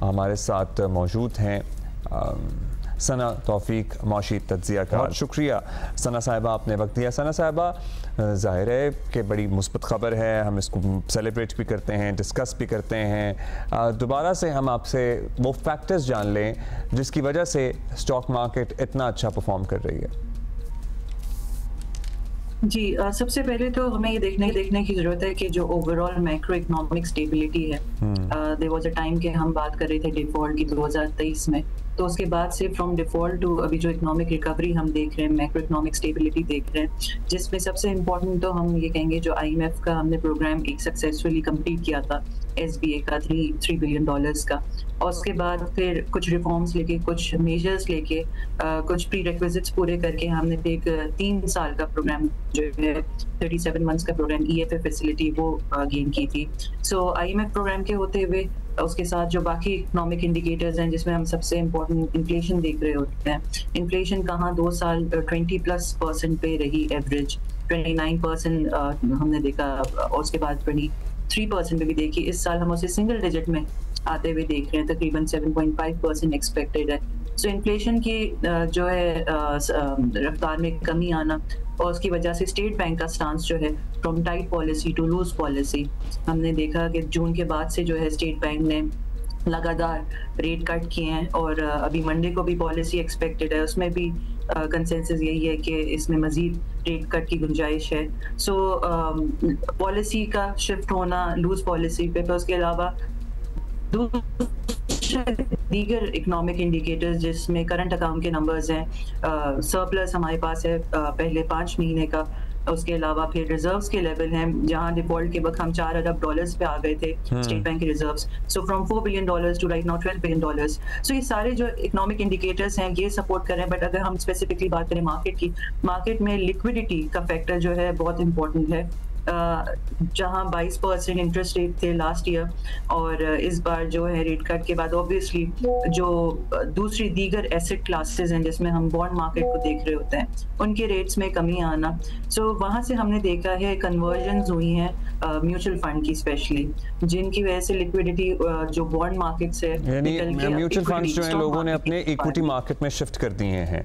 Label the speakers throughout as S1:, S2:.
S1: हमारे साथ मौजूद हैं सना तौफीक मौशी तज्जियाकार। बहुत शुक्रिया सना साहिबा, आपने वक्त दिया। सना साहिबा, ज़ाहिर है कि बड़ी मुस्बत ख़बर है, हम इसको सेलिब्रेट भी करते हैं, डिस्कस भी करते हैं। दोबारा से हम आपसे वो फैक्टर्स जान लें जिसकी वजह से स्टॉक मार्केट इतना अच्छा परफॉर्म कर रही है।
S2: जी, सबसे पहले तो हमें ये देखने की ज़रूरत है कि जो ओवरऑल मैक्रो इकोनॉमिक स्टेबिलिटी है, देयर वाज अ टाइम कि हम बात कर रहे थे डिफ़ॉल्ट की 2023 में, तो उसके बाद से फ्रॉम डिफ़ॉल्ट टू अभी जो इकोनॉमिक रिकवरी हम देख रहे हैं, मैक्रो इकोनॉमिक स्टेबिलिटी देख रहे हैं, जिसमें सबसे इम्पोर्टेंट तो हम ये कहेंगे जो IMF का हमने प्रोग्राम एक सक्सेसफुली कंप्लीट किया था, SBA का $3 बिलियन का, और उसके बाद फिर कुछ रिफॉर्म्स लेके, कुछ मेजर्स लेके, कुछ प्री रिक्विजिट्स पूरे करके हमने एक 3 साल का प्रोग्राम जो है 37 मंथ्स का प्रोग्राम EFA फैसिलिटी वो गेन की थी। सो IMF प्रोग्राम के होते हुए उसके साथ जो बाकी इकोनॉमिक इंडिकेटर्स हैं जिसमें हम सबसे इम्पोर्टेंट इन्फ्लेशन देख रहे होते हैं, इन्फ्लेशन कहाँ 2 साल 20+% पे रही एवरेज, 29% हमने देखा, और उसके बाद 23% पे भी देखी। इस साल हम उसे सिंगल डिजिट में आते हुए देख रहे हैं, तकरीबन 7.5% एक्सपेक्टेड है। सो इन्फ्लेशन की जो है रफ्तार में कमी आना, और उसकी वजह से स्टेट बैंक का स्टांस जो है from tight policy to loose policy, हमने देखा कि जून के बाद से जो है स्टेट बैंक ने लगातार रेट कट किए हैं, और अभी मंडे को भी पॉलिसी एक्सपेक्टेड है, उसमें भी कंसेंसस यही है कि इसमें मजीद रेट कट की गुंजाइश है। सो पॉलिसी का शिफ्ट होना लूज पॉलिसी पे, उसके अलावा दीगर इकोनॉमिक इंडिकेटर्स जिसमें करंट अकाउंट के नंबर्स हैं, सरप्लस हमारे पास है पहले 5 महीने का, उसके अलावा फिर रिजर्व्स के लेवल हैं जहां डिफॉल्ट के वक्त हम $4 अरब पे आ गए थे स्टेट बैंक के रिजर्व्स, so from $4 billion to right now $12 billion. So ये सारे जो इकोनॉमिक इंडिकेटर्स हैं ये सपोर्ट कर रहे हैं। बट अगर हम स्पेसिफिकली बात करें मार्केट की, मार्केट में लिक्विडिटी का फैक्टर जो है बहुत इंपॉर्टेंट है। जहां 22% इंटरेस्ट रेट थे लास्ट ईयर, और इस बार जो है रेट कट के बाद ऑब्वियसली जो दूसरी दीगर एसेट क्लासेस हैं जिसमें हम बॉन्ड मार्केट को देख रहे होते हैं, उनके रेट्स में कमी आना। सो वहां से हमने देखा है कन्वर्जन्स हुई हैं म्यूचुअल फंड की, स्पेशली जिनकी वजह से लिक्विडिटी जो बॉन्ड मार्केट से,
S1: यानी म्यूचुअल फंड्स जो हैं लोगों ने अपने इक्विटी मार्केट में शिफ्ट कर दिए हैं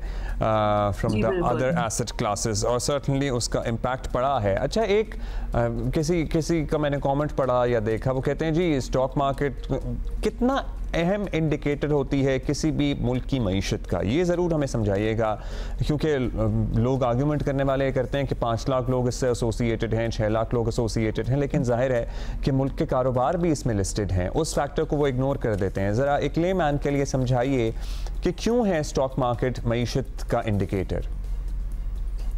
S1: from the other asset classes, और सर्टनली उसका इम्पैक्ट पड़ा है। अच्छा, एक किसी का मैंने कमेंट पढ़ा या देखा, वो कहते हैं जी स्टॉक मार्केट कितना अहम इंडिकेटर होती है किसी भी मुल्क की मईशत का, ये ज़रूर हमें समझाइएगा, क्योंकि लोग आर्ग्यूमेंट करने वाले करते हैं कि 5 लाख लोग इससे एसोसिएटेड हैं, 6 लाख लोग एसोसिएटेड हैं, लेकिन जाहिर है कि मुल्क के कारोबार भी इसमें लिस्टेड हैं, उस फैक्टर को वो इग्नोर कर देते हैं। ज़रा एक लेमैन के लिए समझाइए कि क्यों है स्टॉक मार्केट मईशत का इंडिकेटर।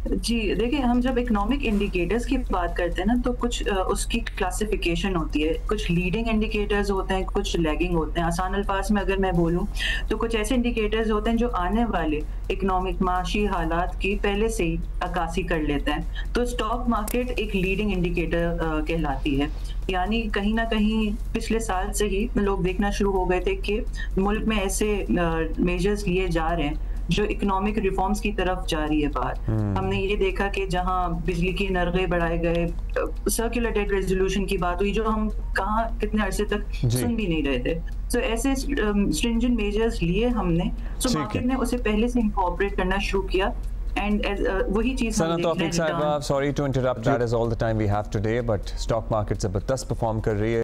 S2: जी देखिए, हम जब इकोनॉमिक इंडिकेटर्स की बात करते हैं ना, तो कुछ उसकी क्लासिफिकेशन होती है, कुछ लीडिंग इंडिकेटर्स होते हैं, कुछ लैगिंग होते हैं। आसान अल्फाज में अगर मैं बोलूं तो कुछ ऐसे इंडिकेटर्स होते हैं जो आने वाले इकोनॉमिक माशी हालात की पहले से ही अक्कासी कर लेते हैं। तो स्टॉक मार्केट एक लीडिंग इंडिकेटर कहलाती है, यानी कहीं ना कहीं पिछले साल से ही लोग देखना शुरू हो गए थे कि मुल्क में ऐसे मेजर्स लिए जा रहे हैं जो इकोनॉमिक रिफॉर्म्स की तरफ जा रही है बात। हमने ये देखा कि जहां बिजली के नरगे बढ़ाए गए, सर्कुलर डेट रेजोल्यूशन की बात हुई जो हम कहाँ कितने अरसे तक सुन भी नहीं रहे थे। सो ऐसे स्ट्रिंजेंट मेजर्स लिए हमने, सो मार्केट ने उसे पहले से इंकॉर्पोरेट करना शुरू किया। And वही चीज
S1: सना तौफीक साहिबा, sorry to interrupt, that is all the time we have today, but stock market जबरदस्त परफॉर्म कर रही है।